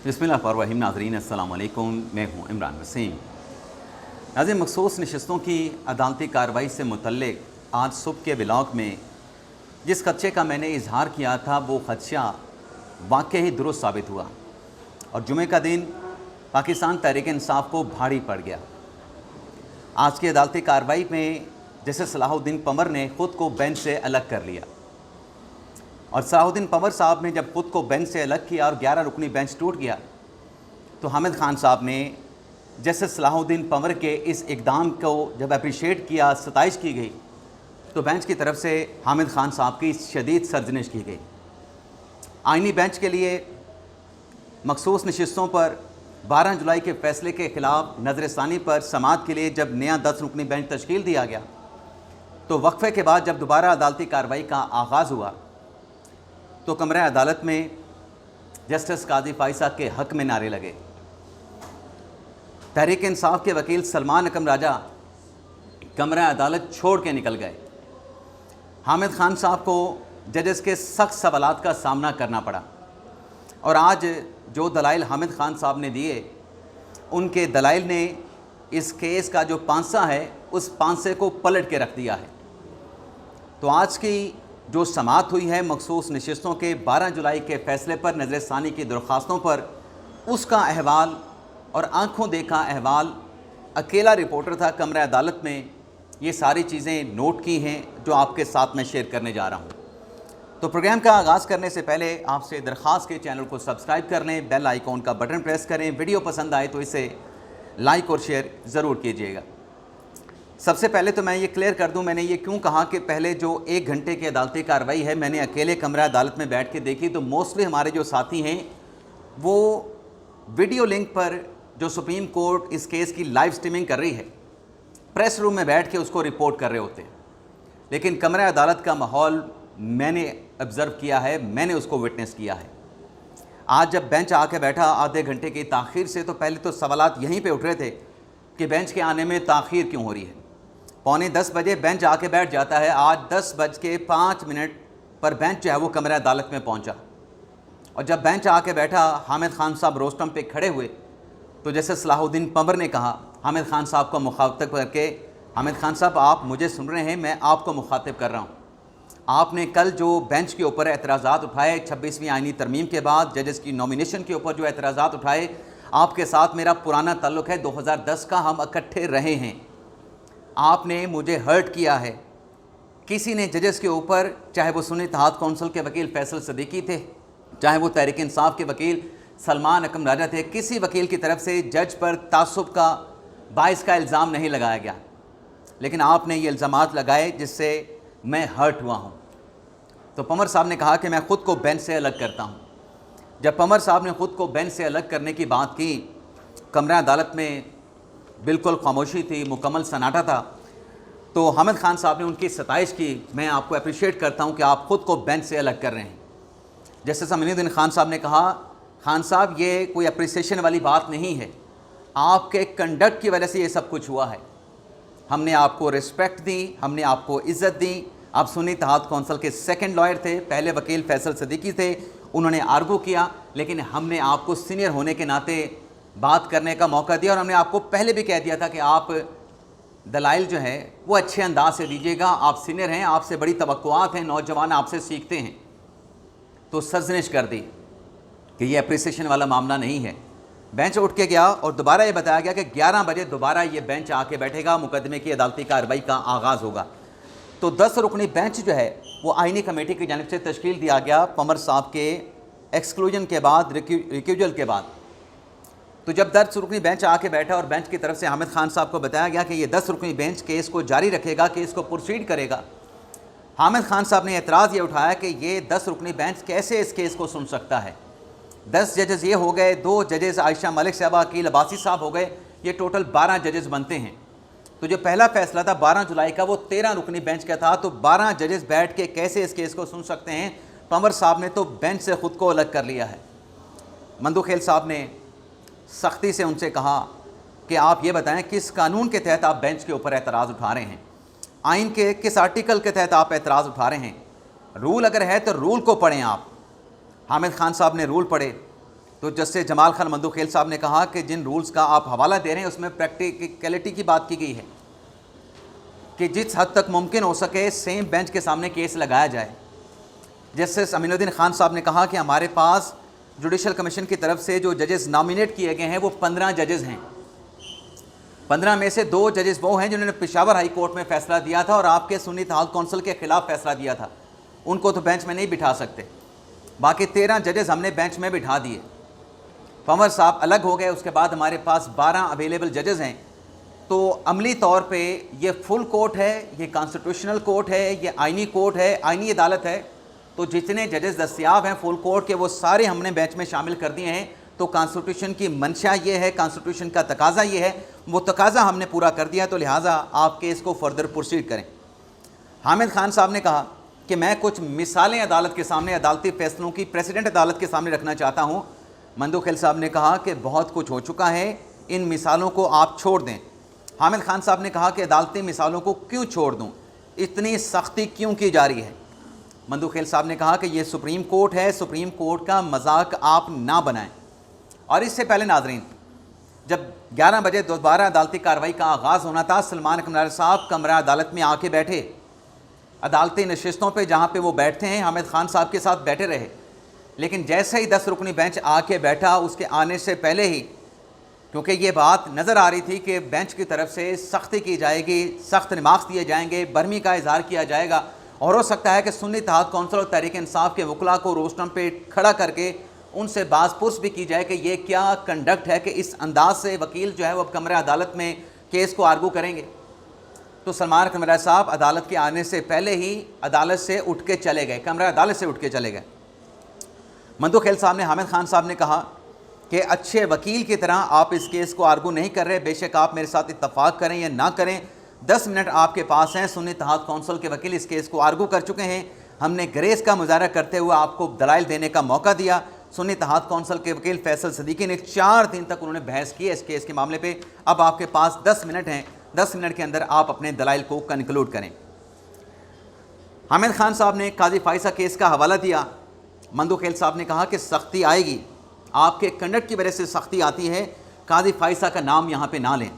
बिस्मिल्लाहिर्रहमानिर्रहीम। नाज़रीन अस्सलाम वालेकुम, मैं हूँ इमरान वसीम। नाज़रीन, मखसूस नशस्तों की अदालती कार्रवाई से मुतल्लिक आज सुबह के व्लॉग में जिस खदशे का मैंने इजहार किया था वो खदशा वाकई ही दुरुस्त साबित हुआ और जुमे का दिन पाकिस्तान तहरीक इंसाफ को भारी पड़ गया। आज की अदालती कार्रवाई में जैसे सलाहुद्दीन पंवर ने ख़ुद को बेंच से अलग कर लिया और सलाहुद्दीन पंवर साहब ने जब ख़ुद को बेंच से अलग किया और 11 रुकनी बेंच टूट गया तो हामिद खान साहब ने जैसे सलाहुद्दीन पंवर के इस इक़दाम को जब अप्रिशिएट किया, सताइश की गई, तो बेंच की तरफ से हामिद खान साहब की शदीद सरजनिश की गई। आइनी बेंच के लिए मखसूस नशस्तों पर 12 जुलाई के फ़ैसले के ख़िलाफ़ नज़रसानी पर समाअत के लिए जब नया 10 रुकनी बेंच तश्कील दिया गया तो वक्फ़े के बाद जब दोबारा अदालती कार्रवाई का आगाज़ हुआ तो कमरा अदालत में जस्टिस काजी फाइसा के हक़ में नारे लगे। तहरीक इंसाफ के वकील सलमान अकम राजा कमरा अदालत छोड़ के निकल गए। हामिद खान साहब को जजेस के सख्त सवालात का सामना करना पड़ा और आज जो दलाइल हामिद खान साहब ने दिए, उनके दलाइल ने इस केस का जो पांसा है उस पांसे को पलट के रख दिया है। तो आज की जो समाअत हुई है मखसूस नशस्तों के 12 जुलाई के फ़ैसले पर नज़रसानी की दरख्वास्तों पर, उसका अहवाल और आँखों देखा अहवाल, अकेला रिपोर्टर था कमरा अदालत में, ये सारी चीज़ें नोट की हैं जो आपके साथ मैं शेयर करने जा रहा हूँ। तो प्रोग्राम का आगाज़ करने से पहले आपसे दरख्वास्त के चैनल को सब्सक्राइब कर लें, बेल आइकॉन का बटन प्रेस करें, वीडियो पसंद आए तो इसे लाइक और शेयर ज़रूर कीजिएगा। सबसे पहले तो मैं ये क्लियर कर दूं, मैंने ये क्यों कहा कि पहले जो 1 घंटे की अदालती कार्रवाई है मैंने अकेले कमरा अदालत में बैठ के देखी, तो मोस्टली हमारे जो साथी हैं वो वीडियो लिंक पर जो सुप्रीम कोर्ट इस केस की लाइव स्ट्रीमिंग कर रही है, प्रेस रूम में बैठ के उसको रिपोर्ट कर रहे होते हैं। लेकिन कमरा अदालत का माहौल मैंने ऑब्ज़र्व किया है, मैंने उसको विटनेस किया है। आज जब बेंच आके बैठा आधे घंटे की ताख़ीर से, तो पहले तो सवालात यहीं पे उठ रहे थे कि बेंच के आने में ताख़ीर क्यों हो रही है। 9:45 बजे बेंच आके बैठ जाता है, आज 10:05 पर बेंच जो है वो कमरा अदालत में पहुंचा और जब बेंच आके बैठा हामिद खान साहब रोस्टम पे खड़े हुए तो जैसे सलाहुद्दीन पंवर ने कहा हामिद खान साहब को मुखातिब करके, हामिद खान साहब आप मुझे सुन रहे हैं, मैं आपको मुखातिब कर रहा हूँ। आपने कल जो बेंच के ऊपर एतराज़ात उठाए 26वीं आइनी तरमीम के बाद जजेस की नॉमिनेशन के ऊपर जो एतराज़ात उठाए, आपके साथ मेरा पुराना ताल्लुक़ है, 2010 का हम इकट्ठे रहे हैं। आपने मुझे हर्ट किया है। किसी ने जजेस के ऊपर, चाहे वो सुन्नी इत्तेहाद कौंसिल के वकील फैसल सदीकी थे, चाहे वो तहरीक इंसाफ के वकील सलमान अकम राजा थे, किसी वकील की तरफ से जज पर तासुब का बाइस का इल्ज़ाम नहीं लगाया गया। लेकिन आपने ये इल्ज़ामात लगाए जिससे मैं हर्ट हुआ हूँ। तो पंवर साहब ने कहा कि मैं ख़ुद को बेंच से अलग करता हूँ। जब पंवर साहब ने ख़ुद को बेंच से अलग करने की बात की, कमरा अदालत में बिल्कुल खामोशी थी, मुकम्मल सन्नाटा था। तो हामिद खान साहब ने उनकी सताइश की। मैं आपको अप्रिशिएट करता हूं कि आप ख़ुद को बेंच से अलग कर रहे हैं। जैसे समीनुद्दीन खान साहब ने कहा, खान साहब ये कोई अप्रिसिएशन वाली बात नहीं है, आपके कंडक्ट की वजह से ये सब कुछ हुआ है। हमने आपको रिस्पेक्ट दी, हमने आपको इज़्ज़त दी। आप सुन्नी इत्तेहाद कौंसिल के सेकंड लॉयर थे, पहले वकील फैसल सदीकी थे, उन्होंने आर्गू किया, लेकिन हमने आपको सीनियर होने के नाते बात करने का मौका दिया और हमने आपको पहले भी कह दिया था कि आप दलाइल जो है वो अच्छे अंदाज से दीजिएगा, आप सीनियर हैं, आपसे बड़ी तवक्कुआत हैं, नौजवान आपसे सीखते हैं। तो सरजनिश कर दी कि ये अप्रिसिएशन वाला मामला नहीं है। बेंच उठ के गया और दोबारा ये बताया गया कि 11 बजे दोबारा ये बेंच आके बैठेगा, मुकदमे की अदालती कार्रवाई का आगाज़ होगा। तो 10 रुकनी बेंच जो है वो आइनी कमेटी की जानिब से तश्कील दिया गया पंवर साहब के एक्सक्लूजन के बाद, रिक्यूजल के बाद। तो जब 10 रुकनी बेंच आके बैठा और बेंच की तरफ से हामिद खान साहब को बताया गया कि ये 10 रुकनी बेंच केस को जारी रखेगा, केस को प्रोसीड करेगा, हामिद खान साहब ने एतराज़ ये उठाया कि ये 10 रुकनी बेंच कैसे इस केस को सुन सकता है। 10 जजेस ये हो गए, 2 जजेस आयशा मलिक साहबा, अकील अब्बासी साहब हो गए, ये टोटल 12 जजेस बनते हैं। तो जो पहला फैसला था 12 जुलाई का वो 13 रुकनी बेंच का था। तो 12 जजेस बैठ के कैसे इस केस को सुन सकते हैं। पंवर साहब ने तो बेंच से ख़ुद को अलग कर लिया है। मंदुखेल साहब ने सख्ती से उनसे कहा कि आप ये बताएं किस कानून के तहत आप बेंच के ऊपर एतराज़ उठा रहे हैं, आइन के किस आर्टिकल के तहत आप एतराज़ उठा रहे हैं। रूल अगर है तो रूल को पढ़ें आप। हामिद खान साहब ने रूल पढ़े तो जस्टिस जमाल खान मंदोखेल साहब ने कहा कि जिन रूल्स का आप हवाला दे रहे हैं उसमें प्रैक्टिकलिटी की बात की गई है कि जिस हद तक मुमकिन हो सके सेम बेंच के सामने केस लगाया जाए। जस्टिस अमीनुद्दीन खान साहब ने कहा कि हमारे पास जुडिशल कमीशन की तरफ से जो जजेस नॉमिनेट किए गए हैं वो 15 जजेस हैं। 15 में से 2 जजेस वो हैं जिन्होंने पेशावर हाई कोर्ट में फ़ैसला दिया था और आपके सुन्नी इत्तेहाद कौंसिल के ख़िलाफ़ फ़ैसला दिया था, उनको तो बेंच में नहीं बिठा सकते। बाकी 13 जजेस हमने बेंच में बिठा दिए। पंवर साहब अलग हो गए, उसके बाद हमारे पास 12 अवेलेबल जजेस हैं। तो अमली तौर पे ये फुल कोर्ट है, ये कॉन्स्टिट्यूशनल कोर्ट है, ये आइनी कोर्ट है, आइनी अदालत है। तो जितने जजेस दस्तियाब हैं फुल कोर्ट के वो सारे हमने बेंच में शामिल कर दिए हैं। तो कॉन्स्टिट्यूशन की मंशा ये है, कॉन्स्टिट्यूशन का तकाजा ये है, वो तकाजा हमने पूरा कर दिया, तो लिहाजा आप केस को फर्दर प्रोसीड करें। हामिद खान साहब ने कहा कि मैं कुछ मिसालें अदालत के सामने, अदालती फ़ैसलों की प्रेसिडेंट अदालत के सामने रखना चाहता हूँ। मंदोखेल साहब ने कहा कि बहुत कुछ हो चुका है, इन मिसालों को आप छोड़ दें। हामिद खान साहब ने कहा कि अदालती मिसालों को क्यों छोड़ दूँ, इतनी सख्ती क्यों की जा रही है। मंदोखेल साहब ने कहा कि ये सुप्रीम कोर्ट है, सुप्रीम कोर्ट का मजाक आप ना बनाएं। और इससे पहले नाजरीन, जब 11 बजे दोबारा अदालती कार्रवाई का आगाज़ होना था, सलमान कमरार साहब कमरा अदालत में आके बैठे। अदालती नशिस्तों पे जहाँ पे वो बैठते हैं हामिद खान साहब के साथ बैठे रहे, लेकिन जैसे ही 10 रुकनी बेंच आके बैठा, उसके आने से पहले ही, क्योंकि ये बात नज़र आ रही थी कि बेंच की तरफ से सख्ती की जाएगी, सख्त रिमार्क्स दिए जाएंगे, बर्मी का इजहार किया जाएगा और हो सकता है कि सुन्नी इत्तेहाद कौंसिल और तहरीक इंसाफ के वकला को रोस्टम पे खड़ा करके उनसे बाज़पुर्स भी की जाए कि ये क्या कंडक्ट है कि इस अंदाज से वकील जो है वो अब कमरा अदालत में केस को आर्गू करेंगे। तो सलमान कमरा साहब अदालत के आने से पहले ही अदालत से उठ के चले गए, कमरा अदालत से उठ के चले गए। मंदोखेल साहब ने, हामिद खान साहब ने कहा कि अच्छे वकील की तरह आप इस केस को आर्गू नहीं कर रहे, बेशक आप मेरे साथ इत्तफाक करें या ना करें, 10 मिनट आपके पास हैं। सुन्नी इत्तेहाद कौंसिल के वकील इस केस को आर्गू कर चुके हैं, हमने ग्रेस का मुजाहरा करते हुए आपको दलाइल देने का मौका दिया। सुन्नी इत्तेहाद कौंसिल के वकील फैसल सदीकी ने 4 दिन तक उन्होंने बहस की इस केस के मामले पे। अब आपके पास 10 मिनट हैं, 10 मिनट के अंदर आप अपने दलाइल को कंक्लूड करें। हामिद खान साहब ने काजी फाइसा केस का हवाला दिया। मंदोखेल साहब ने कहा कि सख्ती आएगी, आपके कंडक्ट की वजह से सख्ती आती है, काजी फाइसा का नाम यहाँ पे ना लें।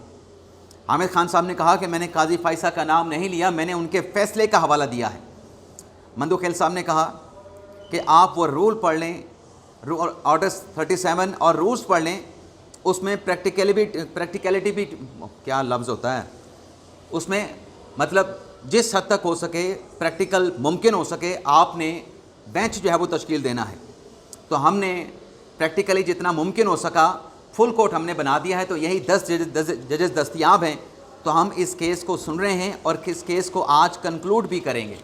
हामिद खान साहब ने कहा कि मैंने काजी फाइसा का नाम नहीं लिया, मैंने उनके फ़ैसले का हवाला दिया है। मंदोखेल साहब ने कहा कि आप वो रूल पढ़ लें, ऑर्डर 37 और रूल्स पढ़ लें, उसमें प्रैक्टिकलिटी भी क्या लफ्ज़ होता है, उसमें मतलब जिस हद तक हो सके प्रैक्टिकल मुमकिन हो सके आपने बेंच जो है वो तश्कील देना है। तो हमने प्रैक्टिकली जितना मुमकिन हो सका फुल कोर्ट हमने बना दिया है। तो यही 10 जजेस दस्तियाब हैं, तो हम इस केस को सुन रहे हैं और इस केस को आज कंक्लूड भी करेंगे।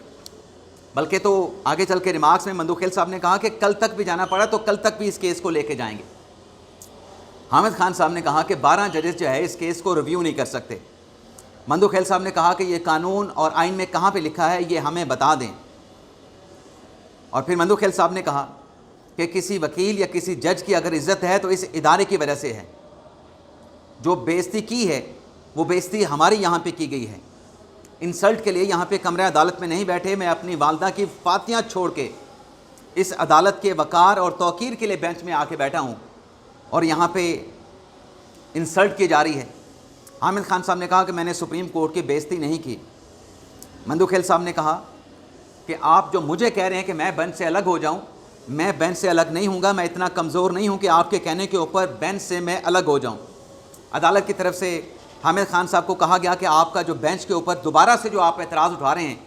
बल्कि तो आगे चल के रिमार्क्स में मंदोखेल साहब ने कहा कि कल तक भी जाना पड़ा तो कल तक भी इस केस को लेके जाएंगे। हामिद खान साहब ने कहा कि 12 जजेस जो है इस केस को रिव्यू नहीं कर सकते। मंदोखेल साहब ने कहा कि ये कानून और आइन में कहाँ पे लिखा है ये हमें बता दें। और फिर मंदोखेल साहब ने कहा कि किसी वकील या किसी जज की अगर इज़्ज़त है तो इस इदारे की वजह से है, जो बेइज्जती की है वो बेइज्जती हमारी यहाँ पे की गई है। इंसल्ट के लिए यहाँ पे कमरा अदालत में नहीं बैठे, मैं अपनी वालदा की फातियाँ छोड़ के इस अदालत के वक़ार और तौक़ीर के लिए बेंच में आके बैठा हूँ और यहाँ पे इंसल्ट की जा रही है। हामिद खान साहब ने कहा कि मैंने सुप्रीम कोर्ट की बेइज्जती नहीं की। मंदोखेल साहब ने कहा कि आप जो मुझे कह रहे हैं कि मैं बेंच से अलग हो जाऊं, मैं बेंच से अलग नहीं हूंगा, मैं इतना कमज़ोर नहीं हूं कि आपके कहने के ऊपर बेंच से मैं अलग हो जाऊं। अदालत की तरफ से हामिद खान साहब को कहा गया कि आपका जो बेंच के ऊपर दोबारा से जो आप एतराज़ उठा रहे हैं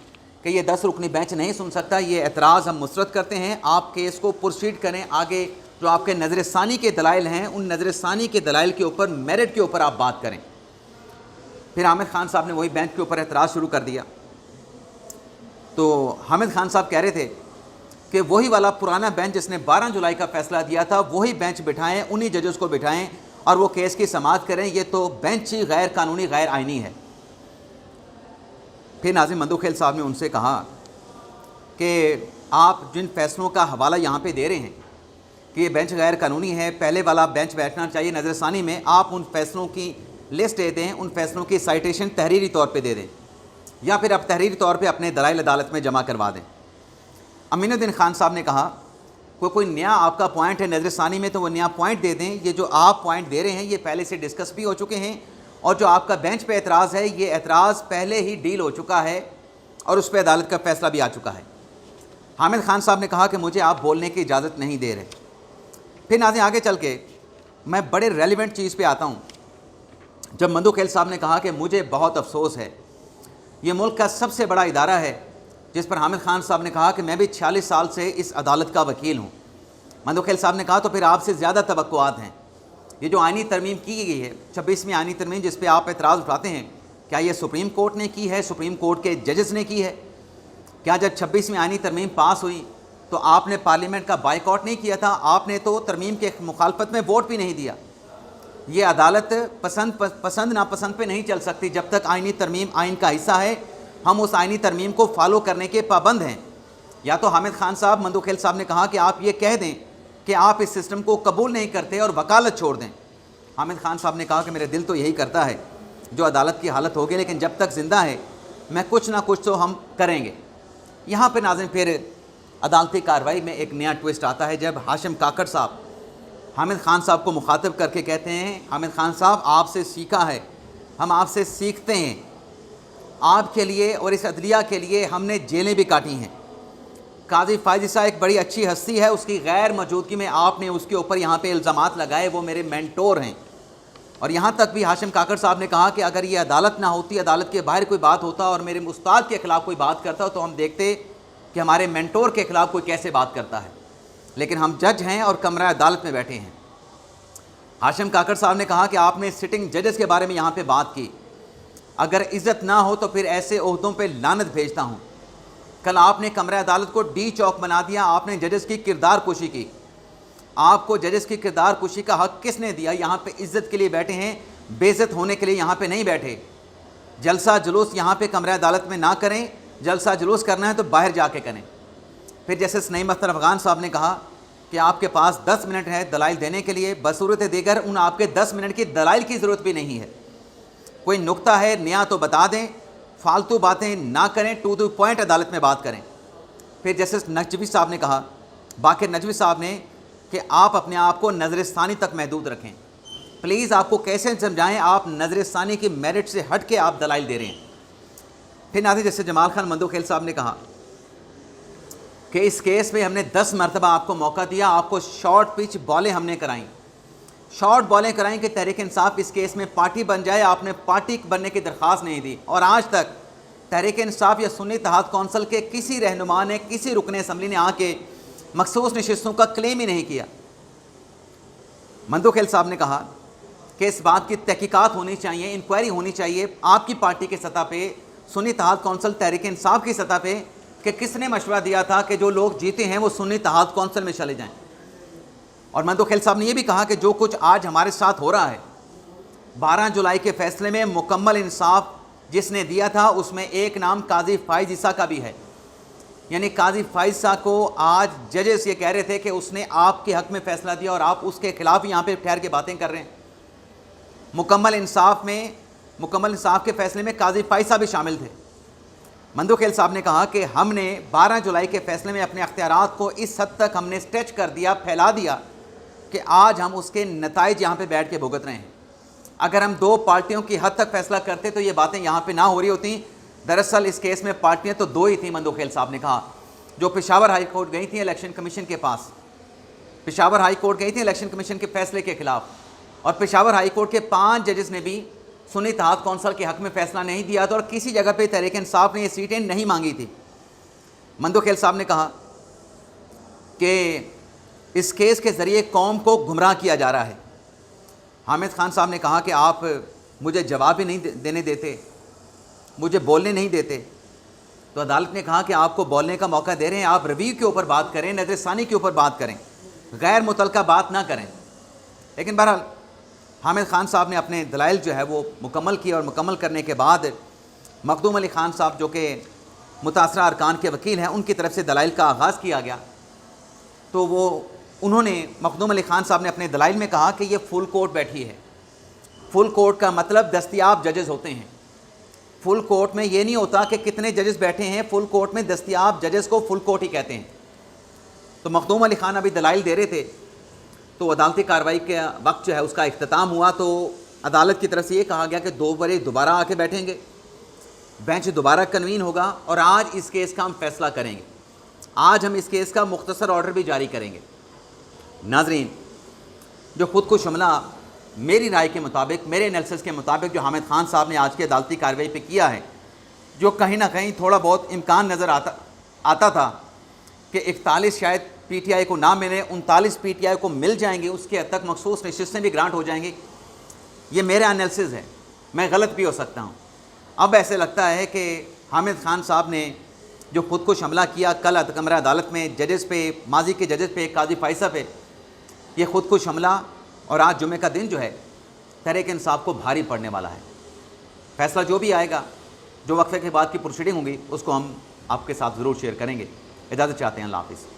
कि ये 10 रुकनी बेंच नहीं सुन सकता, ये एतराज़ हम मुस्तरद करते हैं। आप केस को प्रोसीड करें, आगे जो आपके नज़र सानी के दलाइल हैं उन नज़र सानी के दलाइल के ऊपर, मेरिट के ऊपर आप बात करें। फिर हामिद खान साहब ने वही बेंच के ऊपर एतराज़ शुरू कर दिया। तो हामिद खान साहब कह रहे थे कि वही वाला पुराना बेंच जिसने 12 जुलाई का फ़ैसला दिया था वही बेंच बिठाएं, उन्हीं जजेस को बिठाएं और वो केस की समाअत करें। ये तो बेंच ही गैर कानूनी, गैर आइनी है। फिर नाज़िम मंदोखेल साहब ने उनसे कहा कि आप जिन फ़ैसलों का हवाला यहाँ पे दे रहे हैं कि ये बेंच गैर कानूनी है, पहले वाला बेंच बैठना चाहिए नज़रसानी में, आप उन फ़ैसलों की लिस्ट दे दें, उन फ़ैसलों की साइटेशन तहरीरी तौर पे दे दें या फिर आप तहरीरी तौर पे अपने दलाइल अदालत में जमा करवा दें। अमीनुद्दीन खान साहब ने कहा कोई नया आपका पॉइंट है नज़रसानी में तो वो नया पॉइंट दे दें। ये जो आप पॉइंट दे रहे हैं ये पहले से डिस्कस भी हो चुके हैं, और जो आपका बेंच पे एतराज़ है ये एतराज़ पहले ही डील हो चुका है और उस पर अदालत का फ़ैसला भी आ चुका है। हामिद खान साहब ने कहा कि मुझे आप बोलने की इजाज़त नहीं दे रहे। फिर नाज़रीन आगे चल के मैं बड़े रेलिवेंट चीज़ पे आता हूँ। जब मंदू खेल साहब ने कहा कि मुझे बहुत अफसोस है, ये मुल्क का सबसे बड़ा इदारा है, जिस पर हामिद खान साहब ने कहा कि मैं भी 46 साल से इस अदालत का वकील हूँ। मंदू खेल साहब ने कहा तो फिर आपसे ज़्यादा तवक्कुआत हैं। ये जो आइनी तरमीम की गई है 26वीं आइनी तरमीम जिस पर आप एतराज़ उठाते हैं, क्या ये सुप्रीम कोर्ट ने की है, सुप्रीम कोर्ट के जजेस ने की है? क्या जब 26वीं आइनी तरमीम पास हुई तो आपने पार्लियामेंट का बाइकआउट नहीं किया था? आपने तो तरमीम के मुखालफत में वोट भी नहीं दिया। ये अदालत पसंद नापसंद पे नहीं चल सकती। जब तक आइनी तरमीम आइन का हिस्सा है हम उस आइनी तरमीम को फॉलो करने के पाबंद हैं। या तो हामिद खान साहब, मंदू खेल साहब ने कहा कि आप ये कह दें कि आप इस सिस्टम को कबूल नहीं करते और वकालत छोड़ दें। हामिद खान साहब ने कहा कि मेरे दिल तो यही करता है जो अदालत की हालत होगी, लेकिन जब तक ज़िंदा है मैं कुछ ना कुछ तो हम करेंगे। यहाँ पर नाज़रीन फिर अदालती कार्रवाई में एक नया ट्विस्ट आता है जब हाशिम काकड़ साहब हामिद खान साहब को मुखातिब करके कहते हैं, हामिद खान साहब आपसे सीखा है, हम आपसे सीखते हैं। आपके लिए और इस अदलिया के लिए हमने जेलें भी काटी हैं। काजी फायज़ ईसा एक बड़ी अच्छी हस्ती है, उसकी गैर मौजूदगी में आपने उसके ऊपर यहाँ पे इल्ज़ामात लगाए, वो मेरे मेंटोर हैं। और यहाँ तक भी हाशिम काकड़ साहब ने कहा कि अगर ये अदालत ना होती, अदालत के बाहर कोई बात होता और मेरे उस्ताद के ख़िलाफ़ कोई बात करता तो हम देखते कि हमारे मेंटोर के ख़िलाफ़ कोई कैसे बात करता है, लेकिन हम जज हैं और कमरा अदालत में बैठे हैं। हाशिम काकड़ साहब ने कहा कि आपने सिटिंग जजेस के बारे में यहाँ पे बात की, अगर इज़्ज़त ना हो तो फिर ऐसे ओहदों पे लानत भेजता हूँ। कल आपने कमरा अदालत को डी चौक बना दिया, आपने जजेस की किरदार कुशी की। आपको जजेस की किरदार कुशी का हक़ किसने दिया? यहाँ पे इज़्ज़त के लिए बैठे हैं, बेइज्जत होने के लिए यहाँ पे नहीं बैठे। जलसा जुलूस यहाँ पे कमरा अदालत में ना करें, जलसा जुलूस करना है तो बाहर जाके करें। फिर जस्टिस नईम अख्तर अफ़गान साहब ने कहा कि आपके पास 10 मिनट है दलाइल देने के लिए, बसूरत दीगर उन आपके 10 मिनट की दलाइल की ज़रूरत भी नहीं है। कोई नुक्ता है नया तो बता दें, फालतू बातें ना करें, टू द पॉइंट अदालत में बात करें। फिर जस्टिस नकवी साहब ने कहा, बाकिर नकवी साहब ने, कि आप अपने आप को नज़रसानी तक महदूद रखें। प्लीज़ आपको कैसे समझाएं, आप नज़रसानी की मेरिट से हट के आप दलाइल दे रहे हैं। फिर नाज़रीन जैसे जमाल खान मंदू खेल साहब ने कहा कि इस केस में हमने 10 मरतबा आपको मौका दिया, आपको शॉर्ट पिच बॉलें हमने कराई, शॉर्ट बॉलें कराई कि तहरीक इंसाफ इस केस में पार्टी बन जाए। आपने पार्टी बनने की दरख्वास्त नहीं दी और आज तक तहरीक इंसाफ या सुन्नी इत्तेहाद कौंसिल के किसी रहनुमा ने, किसी रुकन असम्बली ने आके मखसूस नशिस्तों का क्लेम ही नहीं किया। मंदू खेल साहब ने कहा कि इस बात की तहकीकात होनी चाहिए, इंक्वायरी होनी चाहिए आपकी पार्टी के सतह पे, सुन्नी इत्तेहाद कौंसिल तहरीक इंसाफ की सतह पे, कि किसने मशवरा दिया था कि जो लोग जीते हैं वो सुन्नी इत्तेहाद कौंसिल में चले जाएं। और मंदू खेल साहब ने यह भी कहा कि जो कुछ आज हमारे साथ हो रहा है, 12 जुलाई के फैसले में मुकम्मल इंसाफ जिसने दिया था उसमें एक नाम काजी फायज़ ईसा का भी है। यानी काजी फायज़ ईसा को आज जजेस ये कह रहे थे कि उसने आपके हक़ में फ़ैसला दिया और आप उसके ख़िलाफ़ यहाँ पे ठहर के बातें कर रहे हैं। मुकम्मल इंसाफ के फ़ैसले में काजी फायज़ ईसा भी शामिल थे। मंदू खेल साहब ने कहा कि हमने 12 जुलाई के फ़ैसले में अपने अख्तियारात को इस हद तक हमने स्ट्रेच कर दिया, फैला दिया कि आज हम उसके नताइज यहाँ पे बैठ के भुगत रहे हैं। अगर हम 2 पार्टियों की हद तक फ़ैसला करते तो ये बातें यहाँ पे ना हो रही होती। दरअसल इस केस में पार्टियाँ तो 2 ही थी। मंदू खेल साहब ने कहा, जो पेशावर हाई कोर्ट गई थी इलेक्शन कमीशन के पास, पेशावर हाई कोर्ट गई थी इलेक्शन कमीशन के फ़ैसले के ख़िलाफ़, और पेशावर हाई कोर्ट के 5 जजेस ने भी सुन्नी इत्तेहाद कौंसिल के हक़ में फ़ैसला नहीं दिया था और किसी जगह पे तहरीक इंसाफ ने ये सीटें नहीं मांगी थी। मंदू खेल साहब ने कहा कि इस केस के ज़रिए कौम को गुमराह किया जा रहा है। हामिद खान साहब ने कहा कि आप मुझे जवाब ही नहीं देने देते, मुझे बोलने नहीं देते। तो अदालत ने कहा कि आपको बोलने का मौका दे रहे हैं, आप रवैये के ऊपर बात करें, नज़रसानी के ऊपर बात करें, गैर मुतल्लका बात ना करें। लेकिन बहरहाल हामिद खान साहब ने अपने दलाइल जो है वो मुकम्मल किए और मुकम्मल करने के बाद मखदूम अली ख़ान साहब जो कि मुतासरा अरकान के वकील हैं, उनकी तरफ से दलाइल का आगाज़ किया गया। तो उन्होंने मखदूम अली ख़ान साहब ने अपने दलाइल में कहा कि ये फुल कोर्ट बैठी है। फुल कोर्ट का मतलब दस्तयाब जजेस होते हैं। फुल कोर्ट में ये नहीं होता कि कितने जजेस बैठे हैं, फुल कोर्ट में दस्तयाब जजेस को फुल कोर्ट ही कहते हैं। तो मखदूम अली ख़ान अभी दलाइल दे रहे थे, तो अदालती कार्रवाई के वक्त जो है उसका इख्तिताम हुआ, तो अदालत की तरफ से ये कहा गया कि 2 बजे दोबारा आके बैठेंगे, बेंच दोबारा कन्वीन होगा और आज इस केस का हम फैसला करेंगे। आज हम इस केस का मुख्तसर ऑर्डर भी जारी करेंगे। नाज़रीन, जो खुदकुश हमला मेरी राय के मुताबिक, मेरे एनालिसिस के मुताबिक जो हामिद खान साहब ने आज की अदालती कार्रवाई पे किया है, जो कहीं ना कहीं थोड़ा बहुत इम्कान नज़र आता था कि 41 शायद पीटीआई को ना मिले, 39 पीटीआई को मिल जाएंगे, उसके हद तक मखसूस नशिस्तें भी ग्रांट हो जाएंगी। ये मेरा एनालिसिस है, मैं गलत भी हो सकता हूँ। अब ऐसे लगता है कि हामिद खान साहब ने जो खुदकुश हमला किया कल कमरा अदालत में जजेस पे, माजी के जजेस पे, काजी फाइसा पे, ये खुदकुश हमला और आज जुमे का दिन जो है तहरीक इंसाफ को भारी पड़ने वाला है। फैसला जो भी आएगा, जो वक्फे के बाद की प्रोसीडिंग होंगी, उसको हम आपके साथ ज़रूर शेयर करेंगे। इजाज़त चाहते हैं, अल्लाह हाफ़िज़।